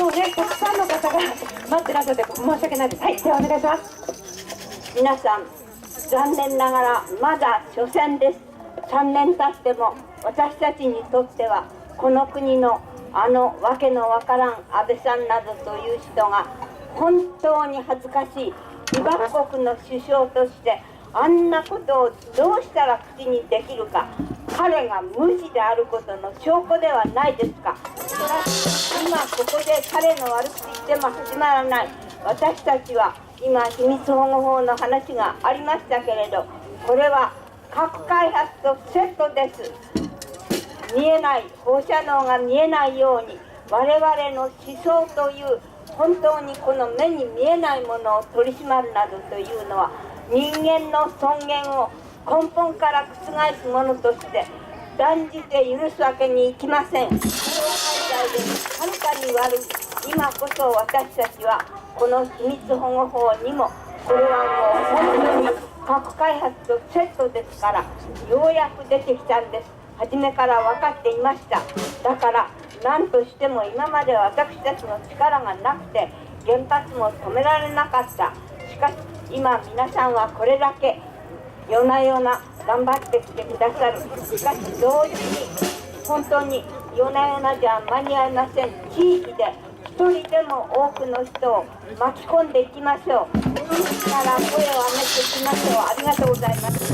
もうね、たくさんの方が待ってらっしゃって申し訳ないです。はい、ではお願いします。皆さん、残念ながらまだ初戦です。3年経っても私たちにとってはこの国のあのわけのわからん安倍さんなどという人が本当に恥ずかしい被爆国の首相としてあんなことをどうしたら口にできるか。彼が無知であることの証拠ではないですか。今ここで彼の悪口言っても始まらない。私たちは今秘密保護法の話がありましたけれど、これは核開発とセットです。見えない放射能が見えないように我々の思想という本当にこの目に見えないものを取り締まるなどというのは人間の尊厳を根本から覆すものとして断じて許すわけにいきません。この犯罪ではるかに悪い。今こそ私たちはこの秘密保護法にもこれはもう本当に核開発とセットですからようやく出てきたんです。初めから分かっていました。だから何としても今まで私たちの力がなくて原発も止められなかった。しかし今皆さんはこれだけ夜な夜な頑張ってきてくださる。しかし同時に本当に夜な夜なじゃ間に合いません。地域で一人でも多くの人を巻き込んでいきましょう。地域から声を上げていきましょう。ありがとうございます。